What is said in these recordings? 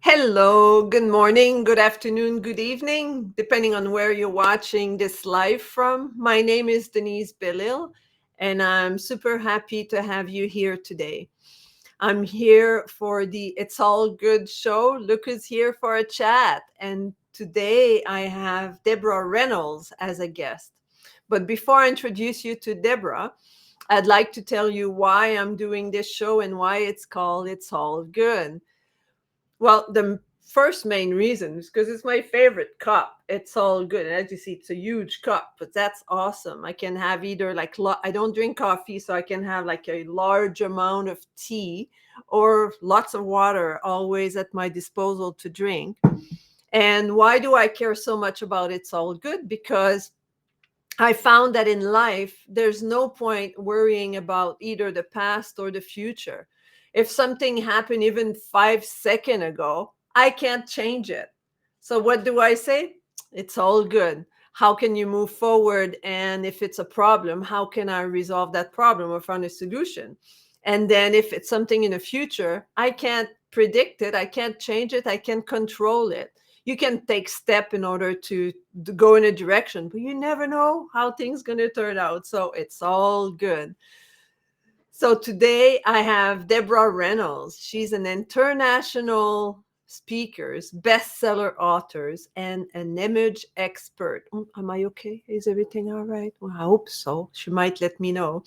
Hello, good morning, good afternoon, good evening, depending on where you're watching this live from. My name is Denise Belil, and I'm super happy to have you here today. I'm here for the It's All Good show. Look who's here for a chat. And today I have Deborah Reynolds as a guest. But before I introduce you to Deborah, I'd like to tell you why I'm doing this show and why it's called It's All Good. Well, the first main reason is because it's my favorite cup. It's all good. And as you see, it's a huge cup, but that's awesome. I can have either I don't drink coffee, so I can have like a large amount of tea or lots of water always at my disposal to drink. And why do I care so much about It's All Good? Because I found that in life, there's no point worrying about either the past or the future. If something happened even 5 seconds ago, I can't change it. So what do I say? It's all good. How can you move forward? And if it's a problem, how can I resolve that problem or find a solution? And then if it's something in the future, I can't predict it. I can't change it. I can't control it. You can take step in order to go in a direction, but you never know how things going to turn out. So it's all good. So today I have Deborah Reynolds. She's an international speaker, bestseller authors, and an image expert. Am I okay? Is everything all right? Well, I hope so. She might let me know.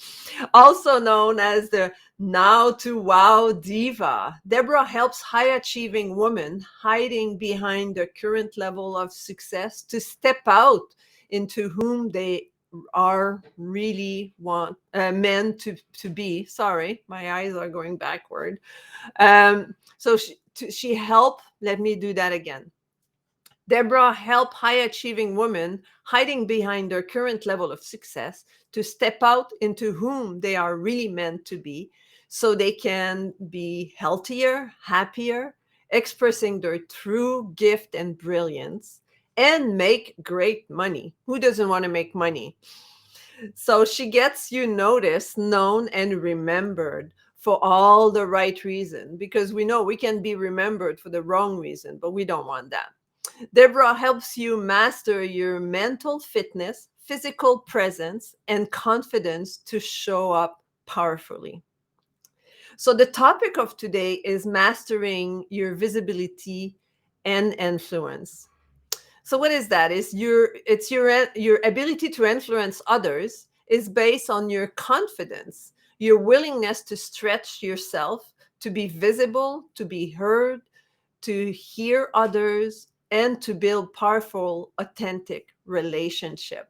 Also known as the Now to WOW Diva, Deborah helps high achieving women hiding behind their current level of success to step out into whom they are really meant to be. Sorry, my eyes are going backward. So she help. Let me do that again. Deborah help high achieving women hiding behind their current level of success to step out into whom they are really meant to be, so they can be healthier, happier, expressing their true gift and brilliance, and make great money. Who doesn't want to make money? So she gets you noticed, known, and remembered for all the right reason, because we know we can be remembered for the wrong reason, but we don't want that. Deborah helps you master your mental fitness, physical presence, and confidence to show up powerfully. So the topic of today is mastering your visibility and influence. So what is that? Your ability to influence others is based on your confidence, your willingness to stretch yourself, to be visible, to be heard, to hear others, and to build powerful, authentic relationship.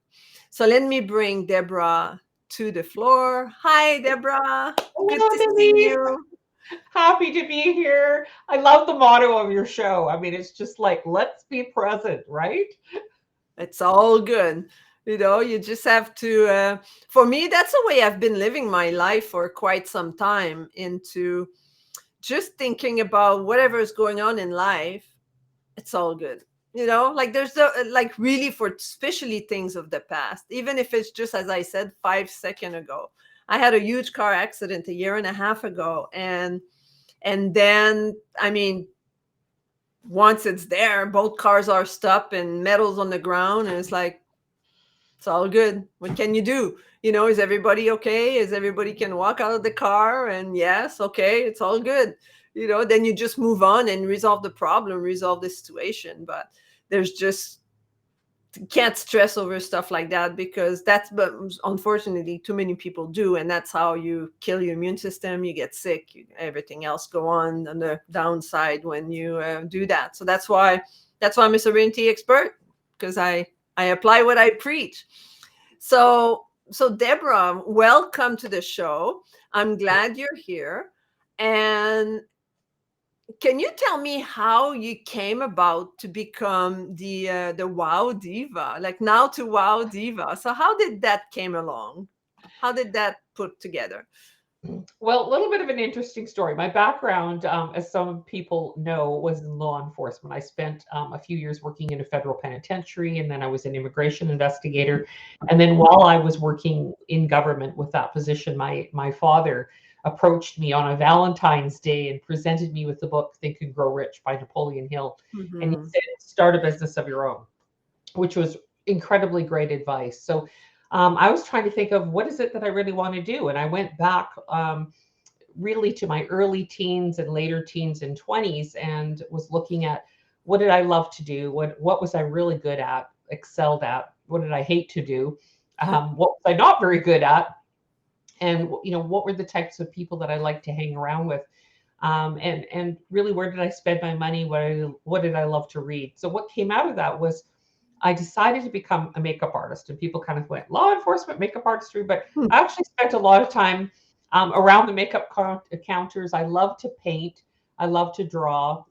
So let me bring Deborah to the floor. Hi, Deborah. Good Hello, to see Denise. you. Happy to be here. I love the motto of your show. I mean, it's just like, let's be present, right? It's all good. You just have to, for me, that's the way I've been living my life for quite some time, into just thinking about whatever is going on in life. It's all good. Like there's like really, for especially things of the past, even if it's just, as I said, 5 seconds ago, I had a huge car accident a year and a half ago. And then, I mean, once it's there, both cars are stopped and metals on the ground. And it's like, it's all good. What can you do? Is everybody okay? Is everybody can walk out of the car? And yes, okay, it's all good. Then you just move on and resolve the problem, resolve the situation. But there's just, can't stress over stuff like that, because but unfortunately too many people do, and that's how you kill your immune system. You get sick, everything else go on the downside when you do that. So that's why I'm a sovereignty expert, because I apply what I preach. So Deborah, welcome to the show. I'm glad you're here. And can you tell me how you came about to become the WOW Diva, like Now to WOW Diva? So how did that came along? How did that put together? Well, a little bit of an interesting story. My background, as some people know, was in law enforcement. I spent a few years working in a federal penitentiary, and then I was an immigration investigator. And then while I was working in government with that position, my father approached me on a Valentine's Day and presented me with the book Think and Grow Rich by Napoleon Hill. And he Mm-hmm. said, start a business of your own, which was incredibly great advice. So I was trying to think of what is it that I really want to do. And I went back really to my early teens and later teens and 20s and was looking at what did I love to do? What was I really good at, excelled at? What did I hate to do? What was I not very good at? And what were the types of people that I like to hang around with? And really, where did I spend my money? What did I love to read? So what came out of that was I decided to become a makeup artist, and people kind of went law enforcement, makeup artistry, but I actually spent a lot of time around the makeup counters. I love to paint. I love to draw.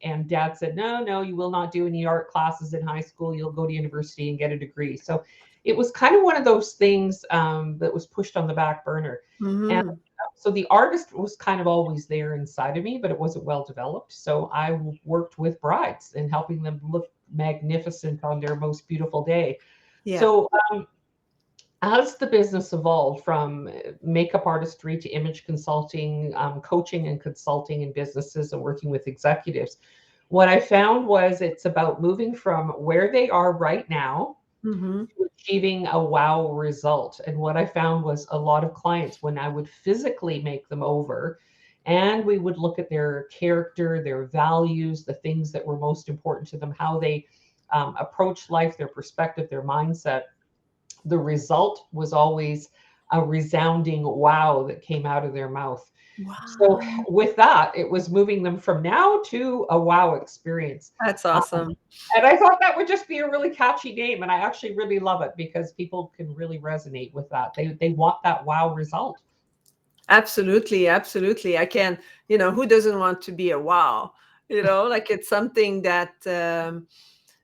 And Dad said, no, you will not do any art classes in high school. You'll go to university and get a degree. So it was kind of one of those things that was pushed on the back burner. And Mm-hmm. so the artist was kind of always there inside of me, but it wasn't well developed. So I worked with brides and helping them look magnificent on their most beautiful day. Yeah. So as the business evolved from makeup artistry to image consulting, coaching and consulting in businesses and working with executives, what I found was it's about moving from where they are right now Mm-hmm. to achieving a wow result. And what I found was a lot of clients, when I would physically make them over and we would look at their character, their values, the things that were most important to them, how they approach life, their perspective, their mindset, the result was always a resounding wow that came out of their mouth. So Wow. with that, it was moving them from now to a wow experience. That's Um, awesome. and I thought that would just be a really catchy name. And I actually really love it because people can really resonate with that. They want that wow result. Absolutely, absolutely. I can, who doesn't want to be a wow? Like it's something that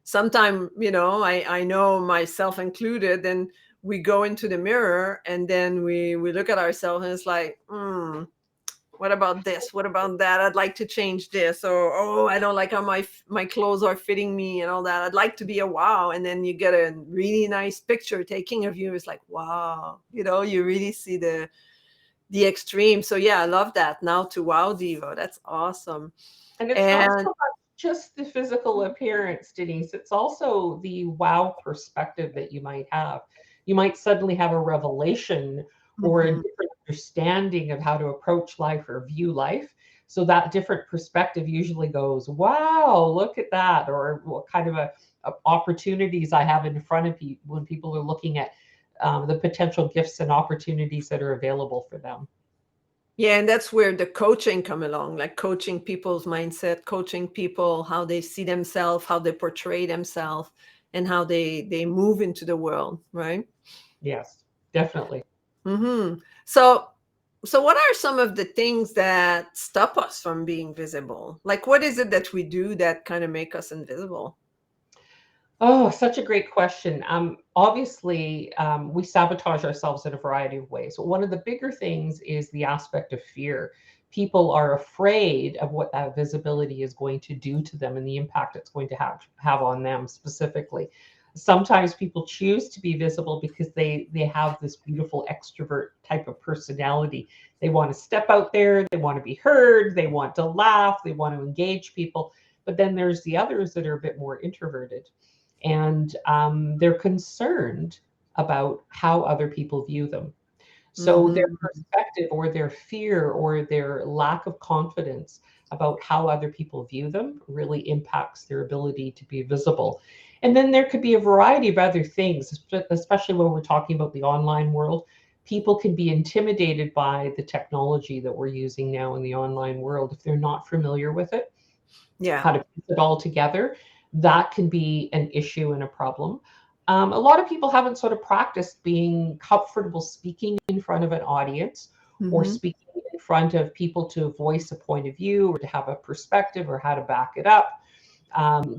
sometime, I know myself included, and we go into the mirror and then we look at ourselves and it's like, what about this? What about that? I'd like to change this. Or, oh, I don't like how my clothes are fitting me and all that. I'd like to be a wow. And then you get a really nice picture taking of you. It's like, wow, you really see the extreme. So yeah, I love that. Now to WOW Diva. That's awesome. And it's not so And much just the physical appearance, Denise. It's also the wow perspective that you might have. You might suddenly have a revelation or a mhm. different understanding of how to approach life or view life. So that different perspective usually goes, wow, look at that. Or what kind of opportunities I have in front of people when people are looking at the potential gifts and opportunities that are available for them. Yeah, and that's where the coaching come along, like coaching people's mindset, coaching people how they see themselves, how they portray themselves, and how they move into the world, right? Yes, definitely. hmm So what are some of the things that stop us from being visible? Like what is it that we do that kind of make us invisible? Oh, such a great question. Obviously, we sabotage ourselves in a variety of ways. One of the bigger things is the aspect of fear. People are afraid of what that visibility is going to do to them and the impact it's going to have on them specifically. Sometimes people choose to be visible because they have this beautiful extrovert type of personality. They want to step out there, they want to be heard, they want to laugh, they want to engage people. But then there's the others that are a bit more introverted and they're concerned about how other people view them. So their hmm perspective or their fear or their lack of confidence about how other people view them really impacts their ability to be visible. And then there could be a variety of other things, especially when we're talking about the online world. People can be intimidated by the technology that we're using now in the online world if they're not familiar with it, Yeah. how to piece it all together. That can be an issue and a problem. A lot of people haven't sort of practiced being comfortable speaking in front of an audience or hmm speaking in front of people to voice a point of view or to have a perspective or how to back it up,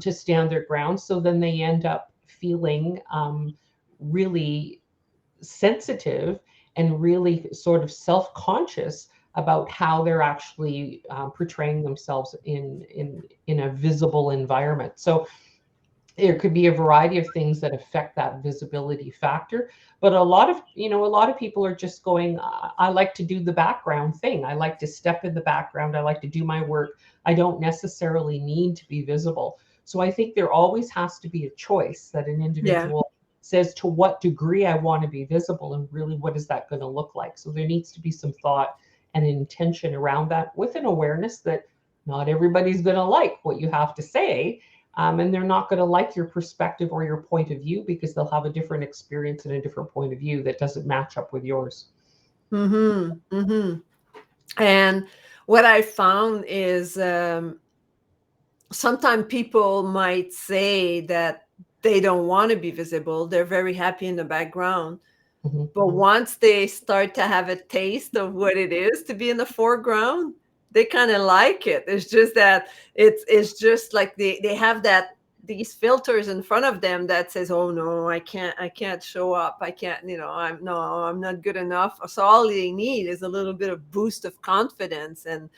to stand their ground. So then they end up feeling really sensitive and really sort of self-conscious about how they're actually portraying themselves in a visible environment. So There could be a variety of things that affect that visibility factor, but a lot of people are just going, I like to do the background thing, I like to step in the background, I like to do my work, I don't necessarily need to be visible. So I think there always has to be a choice that an Yeah. individual says, to what degree I want to be visible, and really what is that going to look like. So there needs to be some thought and intention around that, with an awareness that not everybody's going to like what you have to say, and they're not going to like your perspective or your point of view, because they'll have a different experience and a different point of view that doesn't match up with yours. Mm-hmm. Mm-hmm. And what I found is sometimes people might say that they don't want to be visible. They're very happy in the background. Mhm. But once they start to have a taste of what it is to be in the foreground, they kind of like it. It's just that it's just like they have that these filters in front of them that says, "Oh no, I can't show up. I can't, I'm not good enough." So all they need is a little bit of boost of confidence. And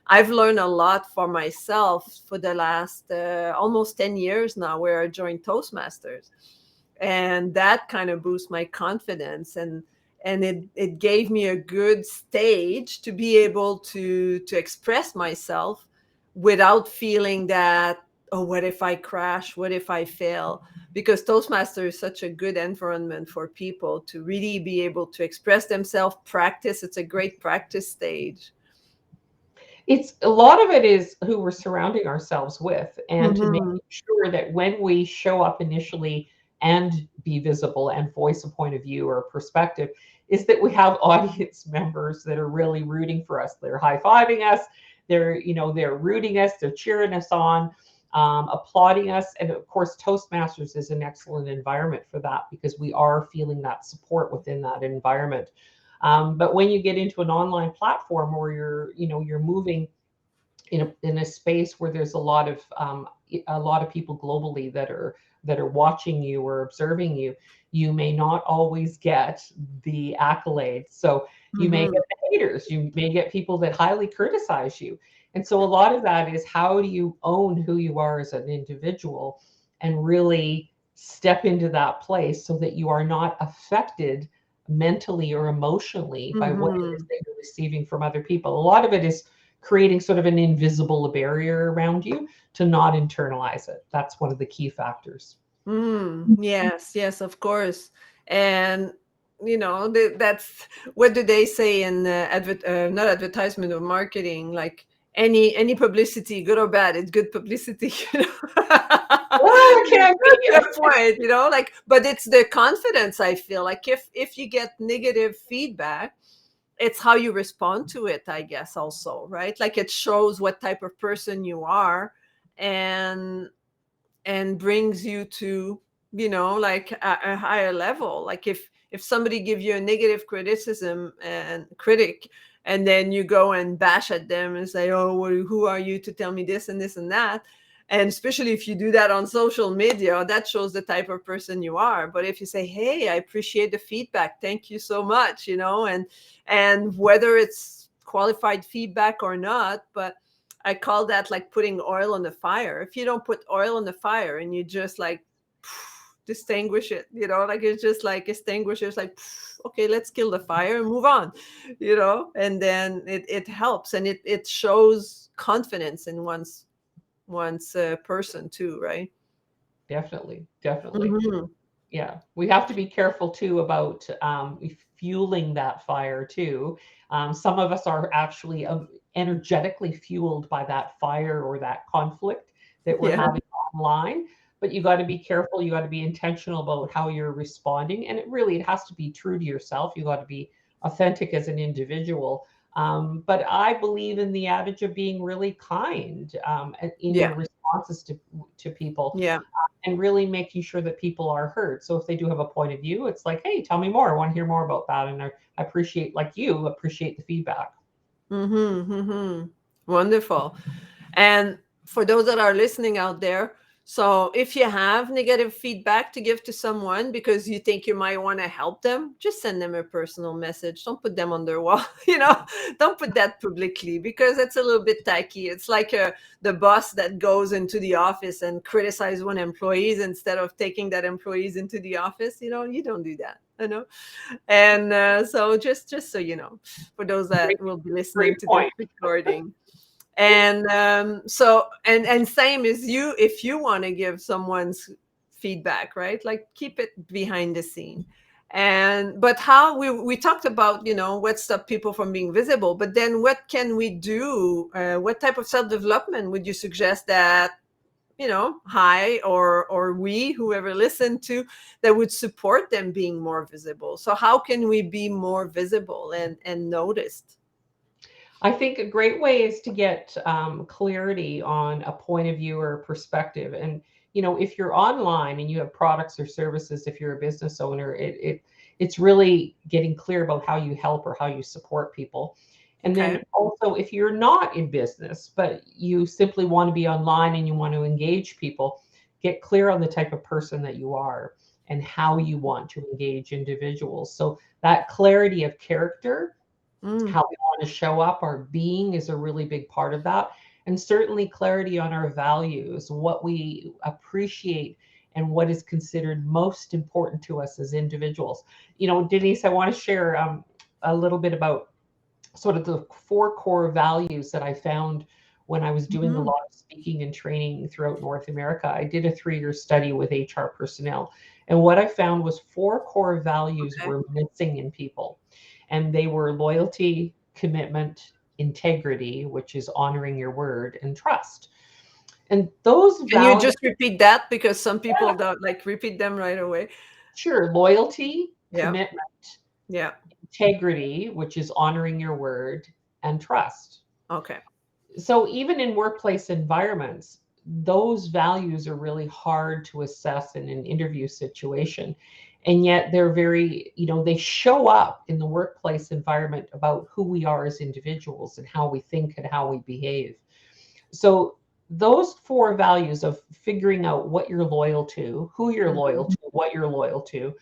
I've learned a lot for myself for the last almost 10 years now, where I joined Toastmasters, and that kind of boosts my confidence, and it gave me a good stage to be able to express myself without feeling that, oh, what if I crash, what if I fail, because Toastmaster is such a good environment for people to really be able to express themselves, practice. It's a great practice stage. It's a lot of it is who we're surrounding ourselves with, and to make Hmm. sure that when we show up initially and be visible and voice a point of view or a perspective, is that we have audience members that are really rooting for us. They're high-fiving us, they're rooting us, they're cheering us on, applauding us. And of course, Toastmasters is an excellent environment for that, because we are feeling that support within that environment. But when you get into an online platform where you're moving in a space where there's a lot of people globally that are watching you or observing you, you may not always get the accolades. So you may Hmm. get the haters, you may get people that highly criticize you. And so a lot of that is, how do you own who you are as an individual and really step into that place so that you are not affected mentally or emotionally by what it is Hmm. that you're receiving from other people. A lot of it is creating sort of an invisible barrier around you to not internalize it. That's one of the key factors. Yes, yes, of course. And that's, what do they say in not advertisement or marketing, like any publicity, good or bad, it's good publicity. Oh, it can be. That's the point, like, but it's the confidence. I feel like if you get negative feedback, it's how you respond to it, I guess, also, right? Like, it shows what type of person you are, and brings you to, like a higher level. Like, if somebody give you a negative criticism and critic, and then you go and bash at them and say, oh, well, who are you to tell me this and this and that, and especially if you do that on social media, that shows the type of person you are. But if you say, hey, I appreciate the feedback, thank you so much, and whether it's qualified feedback or not, but I call that like putting oil on the fire. If you don't put oil on the fire and you just like distinguish it, like, it's just like extinguish it. It's like, okay, let's kill the fire and move on, and then it helps, and it shows confidence in one's person too, right? Definitely, definitely. Hmm. Yeah, we have to be careful too about fueling that fire too. Some of us are actually energetically fueled by that fire or that conflict that we're Yeah. having online. But you got to be careful. You got to be intentional about how you're responding, and it has to be true to yourself. You got to be authentic as an individual. But I believe in the adage of being really kind in your Yeah. responses to people, Yeah. and really making sure that people are heard. So if they do have a point of view, it's like, hey, tell me more. I want to hear more about that. And I appreciate, like you appreciate the feedback. Mm-hmm. Mm-hmm. Wonderful. And for those that are listening out there, So if you have negative feedback to give to someone because you think you might want to help them, just send them a personal message. Don't put them on their wall, don't put that publicly because it's a little bit tacky. It's like the boss that goes into the office and criticize one employees instead of taking that employees into the office. You don't do that. And so just so you know, for those that Great, will be great listening to this point. recording. And so and same as you, if you want to give someone's feedback, right, like keep it behind the scene. And but how we talked about, what stop people from being visible, but then what can we do? What type of self-development would you suggest that I or we, whoever listened to, that would support them being more visible? So how can we be more visible and noticed? I think a great way is to get clarity on a point of view or a perspective. And if you're online and you have products or services, if you're a business owner, it's really getting clear about how you help or how you support people. And Okay. then also, if you're not in business, but you simply want to be online and you want to engage people, get clear on the type of person that you are and how you want to engage individuals. So that clarity of character, Mm. how we want to show up, our being is a really big part of that. And certainly clarity on our values, what we appreciate and what is considered most important to us as individuals. Denise, I want to share a little bit about sort of the four core values that I found when I was doing a Mhm. lot of speaking and training throughout North America. I did a 3-year study with HR personnel. And what I found was four core values Okay. were missing in people. And they were loyalty, commitment, integrity, which is honoring your word, and trust. And those Can you values, just repeat that? Because some people don't like repeat them right away. sure, loyalty, Yeah. commitment, Yeah. integrity, which is honoring your word, and trust. Okay. So even in workplace environments, those values are really hard to assess in an interview situation. And yet they're very, they show up in the workplace environment about who we are as individuals and how we think and how we behave. So those four values of figuring out what you're loyal to, who you're loyal Mhm. to, what you're loyal to,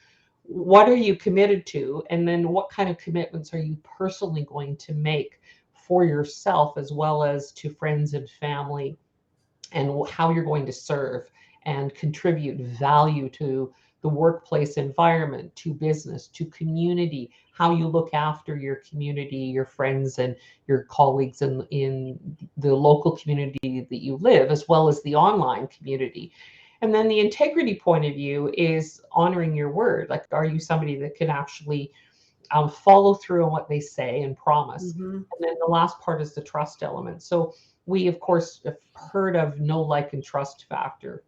what are you committed to, and then what kind of commitments are you personally going to make for yourself as well as to friends and family, and how you're going to serve and contribute value to the workplace environment, to business, to community, how you look after your community, your friends and your colleagues in the local community that you live, as well as the online community. And then the integrity point of view is honoring your word. Like, are you somebody that can actually follow through on what they say and promise? Mhm. And then the last part is the trust element. So we, of course, have heard of know, like, and trust factor.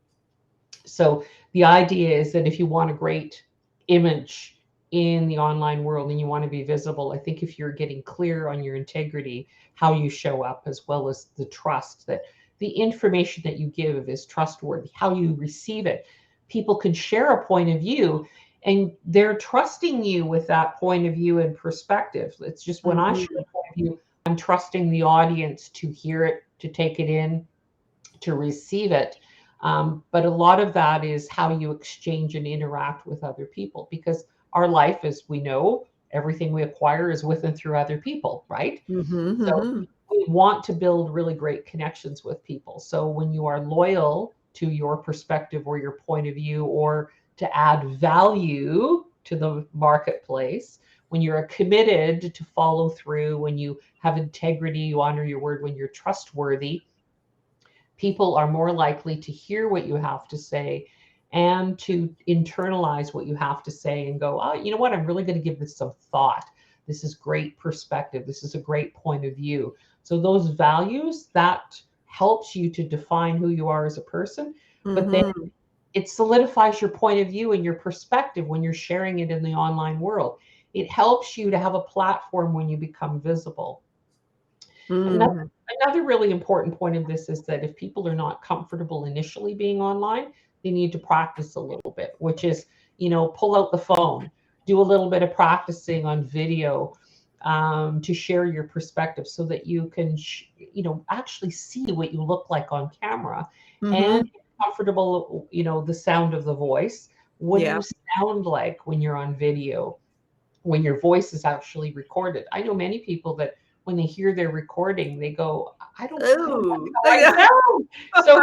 So the idea is that if you want a great image in the online world and you want to be visible, I think if you're getting clear on your integrity, how you show up, as well as the trust that the information that you give is trustworthy, how you receive it. People can share a point of view and they're trusting you with that point of view and perspective. It's just when I share Mhm. a point of view, I'm trusting the audience to hear it, to take it in, to receive it. But a lot of that is how you exchange and interact with other people, because our life, as we know, everything we acquire is with and through other people, right? Mhm. So Mhm. we want to build really great connections with people. So when you are loyal to your perspective or your point of view, or to add value to the marketplace, when you're committed to follow through, when you have integrity, you honor your word, when you're trustworthy, people are more likely to hear what you have to say and to internalize what you have to say and go, oh, you know what? I'm really going to give this some thought. This is great perspective. This is a great point of view. So those values, that helps you to define who you are as a person, but then Mhm. it solidifies your point of view and your perspective when you're sharing it in the online world. It helps you to have a platform when you become visible. Mhm. Another really important point of this is that if people are not comfortable initially being online, they need to practice a little bit, which is, pull out the phone, do a little bit of practicing on video, to share your perspective so that you can, actually see what you look like on camera and Mhm. comfortable, the sound of the voice. What do Yeah. you sound like when you're on video, when your voice is actually recorded? I know many people that when they hear their recording, they go, I don't like Oh, how I sound. So,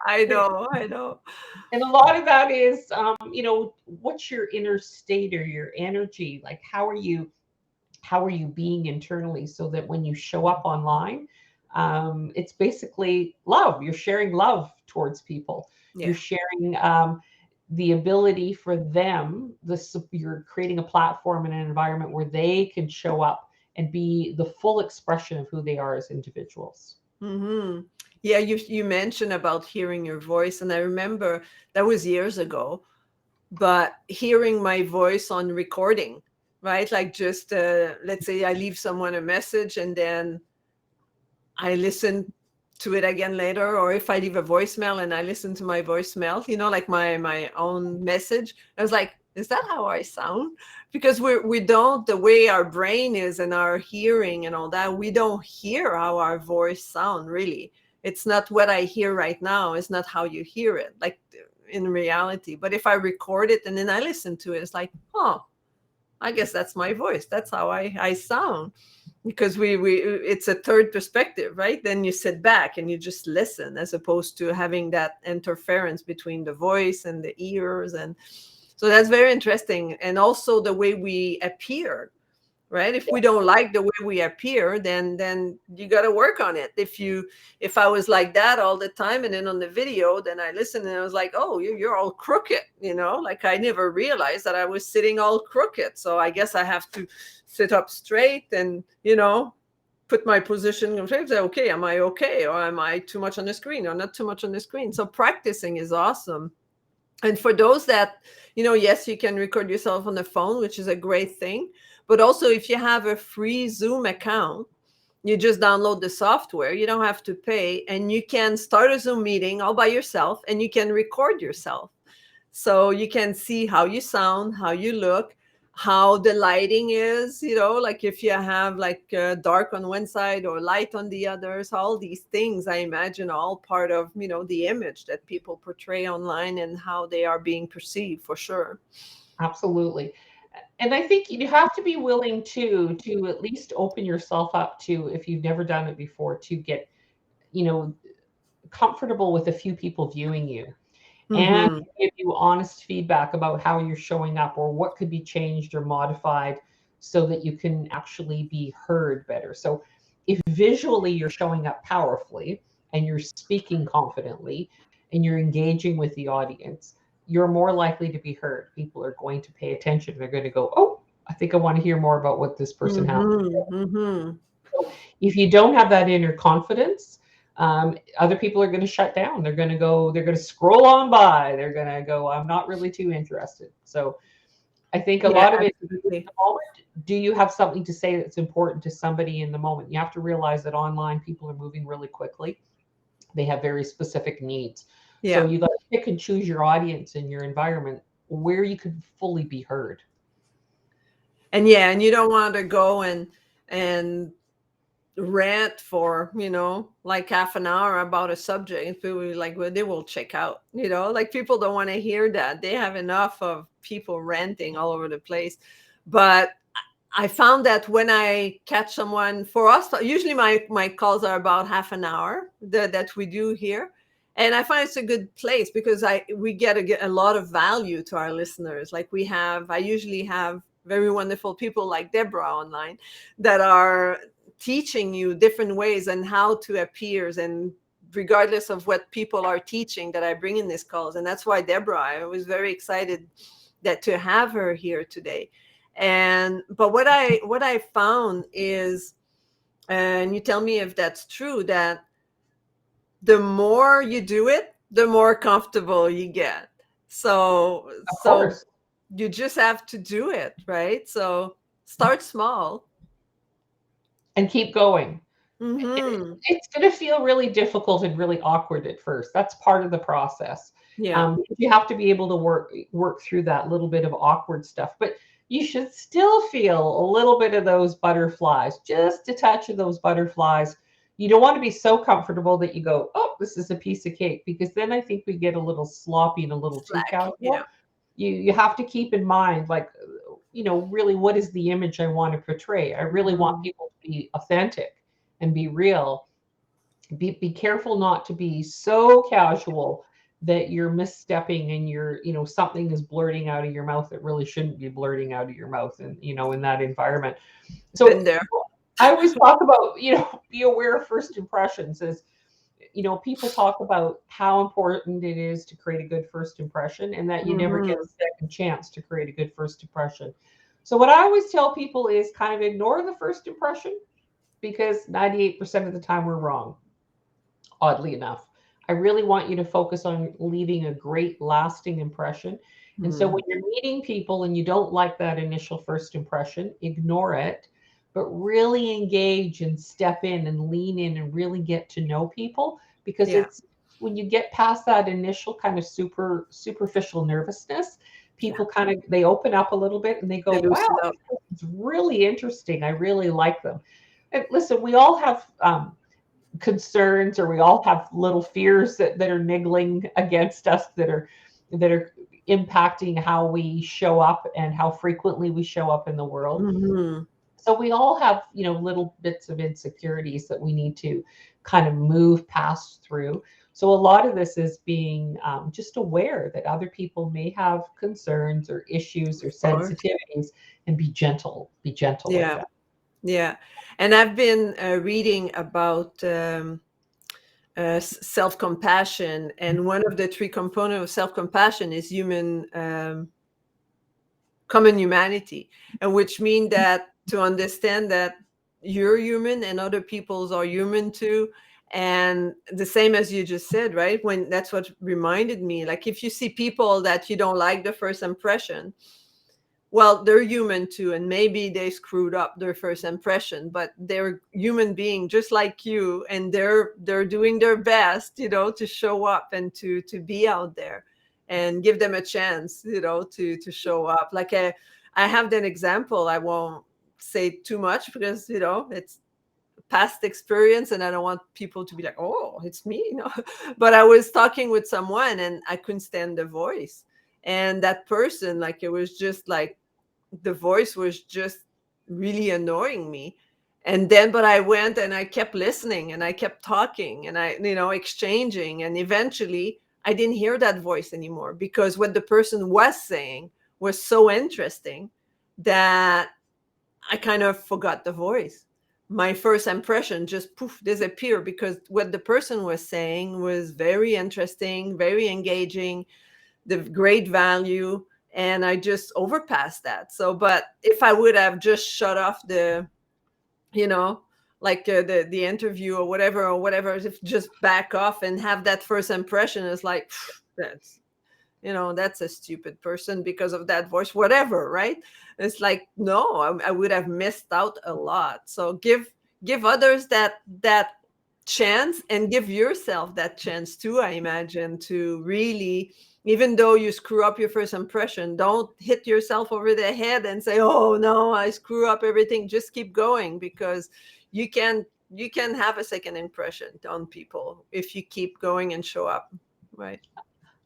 I know, I know. and a lot of that is, what's your inner state or your energy? Like, how are you being internally, so that when you show up online, it's basically love. You're sharing love towards people. You're Yeah. sharing the ability for them. You're creating a platform and an environment where they can show up and be the full expression of who they are as individuals. Hmm. Yeah, you mentioned about hearing your voice, and I remember that was years ago, but hearing my voice on recording, right? Like just let's say I leave someone a message and then I listen to it again later, or if I leave a voicemail and I listen to my voicemail, like my own message, I was like, is that how I sound? Because we don't, the way our brain is and our hearing and all that, we don't hear how our voice sound really. It's not what I hear right now. It's not how you hear it, like in reality. But if I record it and then I listen to it, it's like, oh, I guess that's my voice. That's how I sound, because we it's a third perspective, right? Then you sit back and you just listen, as opposed to having that interference between the voice and the ears. And so that's very interesting. And also the way we appear, right? If we don't like the way we appear, then you got to work on it. If I was like that all the time, and then on the video, then I listened and I was like, oh, you're all crooked, like I never realized that I was sitting all crooked. So I guess I have to sit up straight and put my position and say, okay, am I okay, or am I too much on the screen or not too much on the screen? So practicing is awesome. And for those that, yes, you can record yourself on the phone, which is a great thing. But also, if you have a free Zoom account, you just download the software. You don't have to pay. And you can start a Zoom meeting all by yourself and you can record yourself. So you can see how you sound, how you look, how the lighting is, like if you have like dark on one side or light on the others. All these things, I imagine, all part of, the image that people portray online and how they are being perceived, for sure. Absolutely. And I think you have to be willing to at least open yourself up to, if you've never done it before, to get, you know, comfortable with a few people viewing you, and Hmm. give you honest feedback about how you're showing up or what could be changed or modified, so that you can actually be heard better. So if visually you're showing up powerfully and you're speaking confidently and you're engaging with the audience, you're more likely to be heard. People are going to pay attention. They're going to go, oh, I think I want to hear more about what this person has. Hmm. Hmm. So if you don't have that inner confidence, other people are going to shut down. They're going to go, they're going to scroll on by. They're going to go, I'm not really too interested. So I think a Yeah, lot of it is in absolutely. the moment. Do you have something to say that's important to somebody in the moment? You have to realize that online people are moving really quickly. They have very specific needs. So Yeah. you got to pick and choose your audience and your environment where you could fully be heard. And yeah, and you don't want to go and rant for like half an hour about a subject, and people will like, well, they will check out, like people don't want to hear that. They have enough of people ranting all over the place. But I found that when I catch someone, for us, usually my calls are about half an hour that we do here. And I find it's a good place because we get a lot of value to our listeners. Like I usually have very wonderful people like Deborah online that are teaching you different ways and how to appear, and regardless of what people are teaching, that I bring in these calls. And that's why Deborah, I was very excited that to have her here today. And but what I found is, and you tell me if that's true, that the more you do it, the more comfortable you get. Of So course. you just have to do it, right? So start small. And keep going. Mm-hmm. It's going to feel really difficult and really awkward at first. That's part of the process. Yeah. You have to be able to work through that little bit of awkward stuff, but you should still feel a little bit of those butterflies, just a touch of those butterflies. You don't want to be so comfortable that you go, oh, this is a piece of cake, because then I think we get a little sloppy and a little too Slack. Yeah. casual. You have to keep in mind, like, really, what is the image I want to portray? I really want Mhm. people to be authentic and be real. Be careful not to be so casual that you're misstepping and something is blurting out of your mouth that really shouldn't be blurting out of your mouth, and in that environment. So Been there. I always talk about, be aware of first impressions. As people talk about how important it is to create a good first impression, and that you never get Mhm. a second chance to create a good first impression. So what I always tell people is kind of ignore the first impression, because 98% of the time we're wrong, oddly enough. I really want you to focus on leaving a great lasting impression. And so Mhm. when you're meeting people and you don't like that initial first impression, ignore it, but really engage and step in and lean in and really get to know people, because Yeah. it's when you get past that initial kind of superficial nervousness, Yeah. people kind of they open up a little bit and they go, They wow, loosen up. it's really interesting. I really like them. And listen, we all have concerns, or we all have little fears that are niggling against us, that are impacting how we show up and how frequently we show up in the world. Mhm. So we all have little bits of insecurities that we need to kind of move past through. So a lot of this is being just aware that other people may have concerns or issues or Of course. sensitivities, and be gentle with Yeah. them. Yeah. And I've been reading about self-compassion, and one of the three components of self-compassion is human common humanity, and which mean that to understand that you're human and other peoples are human too. And the same as you just said, right? When that's what reminded me, like if you see people that you don't like the first impression, well, they're human too, and maybe they screwed up their first impression, but they're human being just like you, and they're doing their best, to show up and to be out there, and give them a chance, to show up. Like I have that example. I won't say too much because it's past experience, and I don't want people to be like, oh, it's me, but I was talking with someone and I couldn't stand the voice, and that person, like, it was just like the voice was just really annoying me. And then, but I went and I kept listening and I kept talking and I, exchanging. And eventually I didn't hear that voice anymore, because what the person was saying was so interesting that I kind of forgot the voice. My first impression just poof disappeared, because what the person was saying was very interesting, very engaging, the great value, and I just overpassed that. So, but if I would have just shut off the, you know, like the interview or whatever, if just back off and have that first impression, is like, that's, that's a stupid person because of that voice, whatever, right? It's like, no, I would have missed out a lot. So give others that chance, and give yourself that chance too, I imagine, to really, even though you screw up your first impression, don't hit yourself over the head and say, oh no, I screw up everything. Just keep going, because you can have a second impression on people if you keep going and show up, right?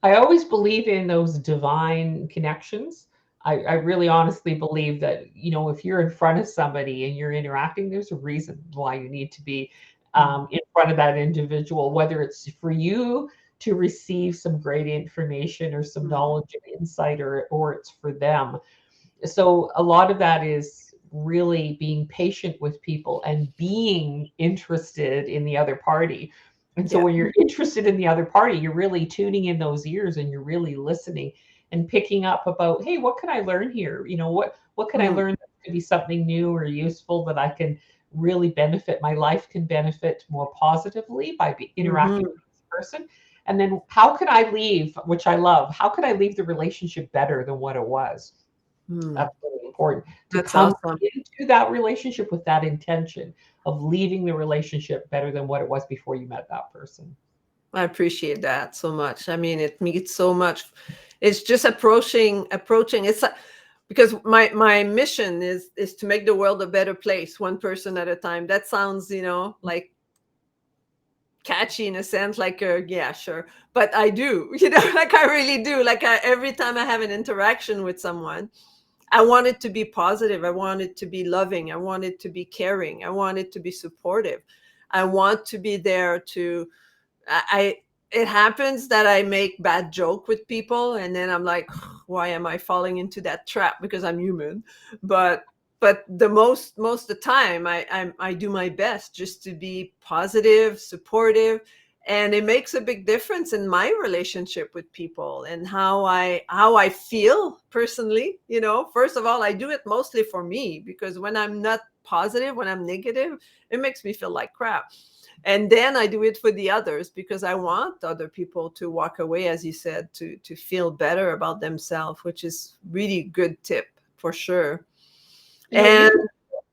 I always believe in those divine connections. I really honestly believe that, if you're in front of somebody and you're interacting, there's a reason why you need to be in front of that individual, whether it's for you to receive some great information or some Mhm. knowledge and insight, or it's for them. So a lot of that is really being patient with people and being interested in the other party. And so Yeah. when you're interested in the other party, you're really tuning in those ears and you're really listening and picking up about, hey, what can I learn here? What can I Mm. learn that could be something new or useful that I can really benefit? My life can benefit more positively by interacting Mhm. with this person. And then how can I leave, which I love, how can I leave the relationship better than what it was? Mm. That's really important, to That's come awesome. into that relationship with that intention of leaving the relationship better than what it was before you met that person. I appreciate that so much. I mean, it means so much. It's just approaching. It's like, because my mission is to make the world a better place, one person at a time. That sounds, like catchy in a sense, like, yeah, sure. But I do, like I really do. Like every time I have an interaction with someone, I want it to be positive. I want it to be loving. I want it to be caring. I want it to be supportive. I want to be there to, I it happens that I make bad joke with people and then I'm like, why am I falling into that trap? Because I'm human. But the most of the time I do my best just to be positive, supportive, and it makes a big difference in my relationship with people and how I feel personally. First of all, I do it mostly for me, because when I'm not positive, when I'm negative, it makes me feel like crap. And then I do it for the others, because I want other people to walk away, as you said, to feel better about themselves, which is really good tip for sure. You know, And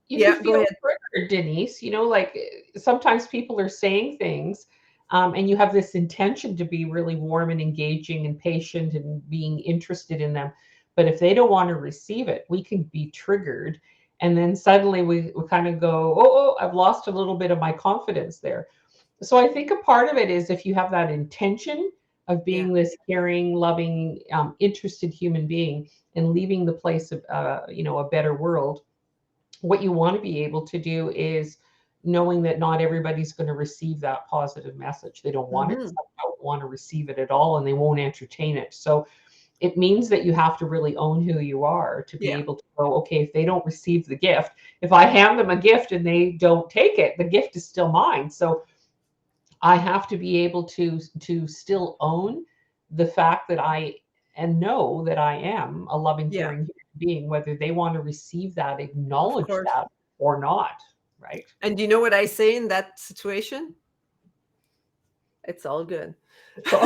you can yeah, go feel ahead. triggered, Denise. Like sometimes people are saying things, and you have this intention to be really warm and engaging and patient and being interested in them. But if they don't want to receive it, we can be triggered. And then suddenly we kind of go, oh, I've lost a little bit of my confidence there. So I think a part of it is if you have that intention of Yeah. being this caring, loving, interested human being and leaving the place of, a better world, what you want to be able to do is knowing that not everybody's going to receive that positive message. They don't want it. Hmm. Some don't want to receive it at all and they won't entertain it. So it means that you have to really own who you are to be Yeah. able to go, okay, if they don't receive the gift, if I hand them a gift and they don't take it, the gift is still mine. So I have to be able to still own the fact that I and know that I am a loving, Yeah. caring human being, whether they want to receive that, Of acknowledge course. that, or not. Right? And do you know what I say in that situation? It's all good. So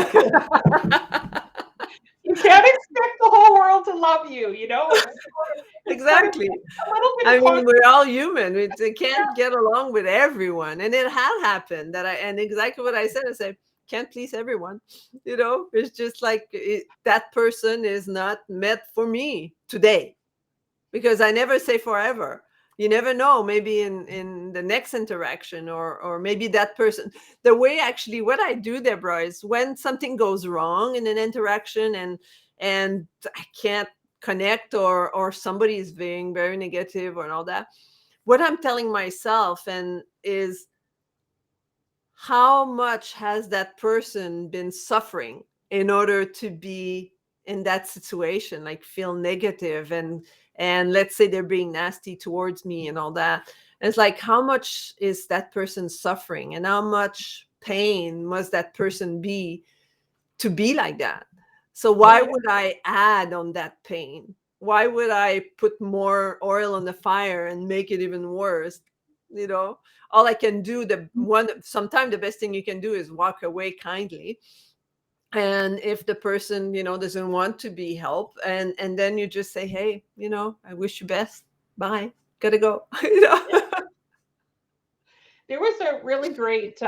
you can't expect the whole world to love you. It's got to be Exactly. a little bit I of mean, conflict. we're all human. We can't get along with everyone. And it had happened and exactly what I said, I said, can't please everyone. It's just like that person is not meant for me today, because I never say forever. You never know, maybe in the next interaction, or maybe that person, the way actually what I do, Deborah, is when something goes wrong in an interaction and I can't connect, or somebody is being very negative and all that, what I'm telling myself and is, how much has that person been suffering in order to be in that situation, like feel negative, and let's say they're being nasty towards me and all that. And it's like, how much is that person suffering, and how much pain must that person be to be like that? So Oh why yeah. would I add on that pain? Why would I put more oil on the fire and make it even worse? you know all I can do, the one sometimes the best thing you can do is walk away kindly. And if the person doesn't want to be helped, and then you just say, hey, I wish you best, bye, gotta go. There was a really great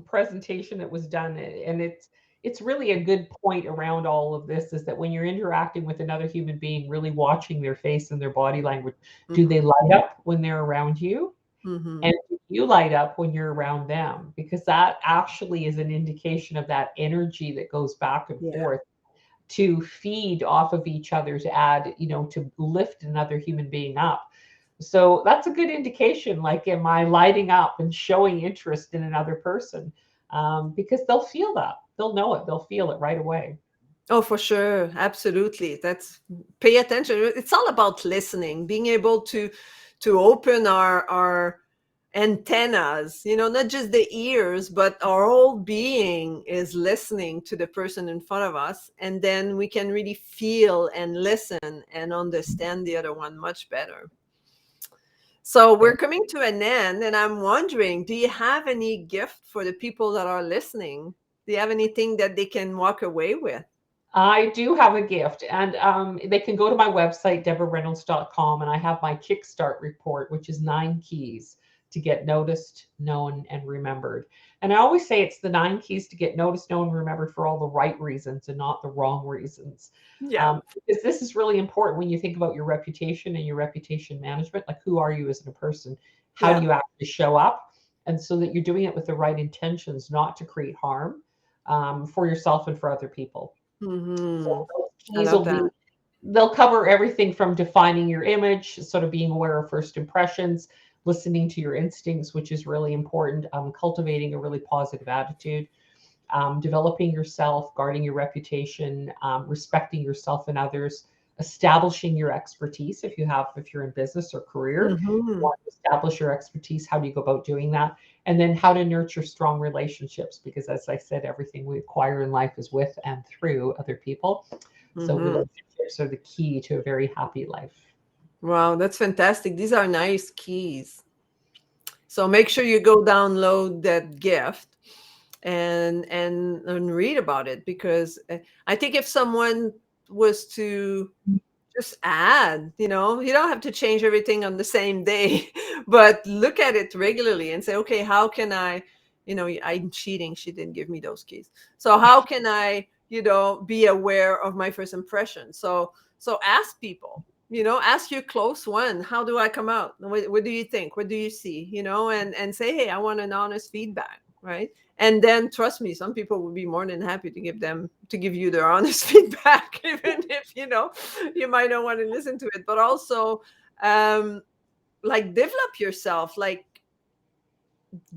presentation that was done, and it's really a good point around all of this is that when you're interacting with another human being, really watching their face and their body language, do they Hmm. light up when they're around you? Hmm. And do you light up when you're around them? Because that actually is an indication of that energy that goes back and Yeah. forth to feed off of each other, to add, to lift another human being up. So that's a good indication. Like, am I lighting up and showing interest in another person? Because they'll feel that. They'll know it. They'll feel it right away. Oh, for sure. Absolutely. That's Pay attention. It's all about listening, being able to open our antennas, not just the ears, but our whole being is listening to the person in front of us. And then we can really feel and listen and understand the other one much better. So Yeah. we're coming to an end, and I'm wondering, do you have any gift for the people that are listening? Do you have anything that they can walk away with? I do have a gift, and they can go to my website, deborahreynolds.com, and I have my Kickstart report, which is 9 keys to get noticed, known, and remembered. And I always say it's the 9 keys to get noticed, known, and remembered for all the right reasons and not the wrong reasons. Yeah. Because this is really important when you think about your reputation and your reputation management. Like, who are you as a person? How do Yeah. you actually show up? and so that you're doing it with the right intentions, not to create harm for yourself and for other people. Mm-hmm. So those I keys love will that. be, they'll cover everything from defining your image, sort of being aware of first impressions, listening to your instincts, which is really important, cultivating a really positive attitude, developing yourself, guarding your reputation, respecting yourself and others, establishing your expertise. If you're in business or career, you Mm-hmm. want to establish your expertise. How do you go about doing that? And then how to nurture strong relationships, because as I said, everything we acquire in life is with and through other people. So Mm-hmm. relationships are the key to a very happy life. Wow, that's fantastic. These are nice keys. So make sure you go download that gift and read about it, because I think if someone was to just add, you don't have to change everything on the same day, but look at it regularly and say, okay, how can I, I'm cheating. She didn't give me those keys. So how can I, be aware of my first impression? So ask people, ask your close one, how do I come out? What do you think? What do you see? And say, hey, I want an honest feedback, right? And then trust me, some people will be more than happy to give you their honest feedback, even if you might not want to listen to it. But also, um like, develop yourself, like,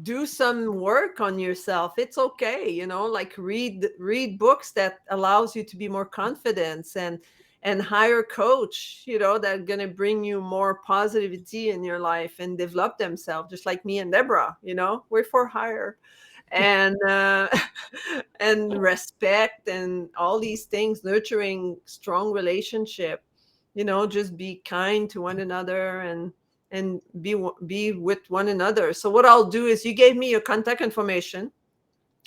do some work on yourself. It's okay, like, read books that allows you to be more confident, and hire a coach, that gonna bring you more positivity in your life and develop themselves, just like me and Deborah. We're for hire. And and respect and all these things, nurturing strong relationship, just be kind to one another, and be with one another. So what I'll do is, you gave me your contact information.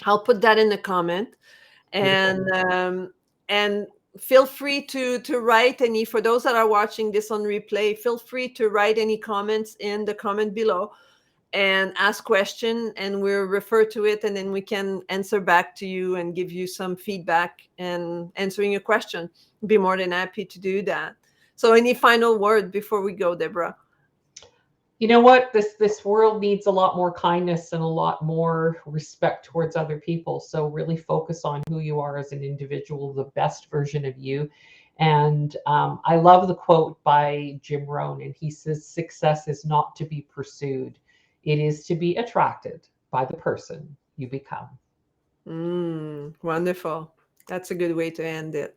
I'll put that in the comment. and Beautiful. um, and feel free to write any, for those that are watching this on replay, feel free to write any comments in the comment below, and ask question, and we'll refer to it, and then we can answer back to you and give you some feedback and answering your question. Be more than happy to do that. So any final word before we go, Deborah? You know what? This world needs a lot more kindness and a lot more respect towards other people. So really focus on who you are as an individual, the best version of you. And I love the quote by Jim Rohn, and he says, "Success is not to be pursued; it is to be attracted by the person you become." Wonderful. That's a good way to end it.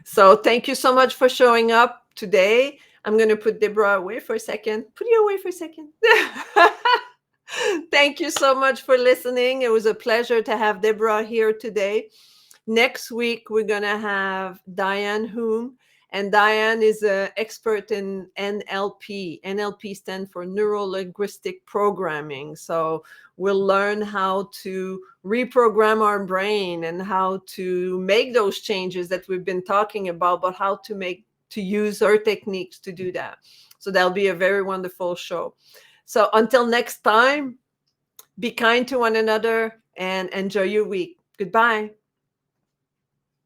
So thank you so much for showing up today. I'm going to put Deborah away for a second. Put you away for a second. Thank you so much for listening. It was a pleasure to have Deborah here today. Next week, we're going to have Diane Hume. And Diane is an expert in NLP. NLP stands for Neuro Linguistic Programming. So we'll learn how to reprogram our brain and how to make those changes that we've been talking about, but how to use our techniques to do that. So that'll be a very wonderful show. So until next time, be kind to one another and enjoy your week. Goodbye.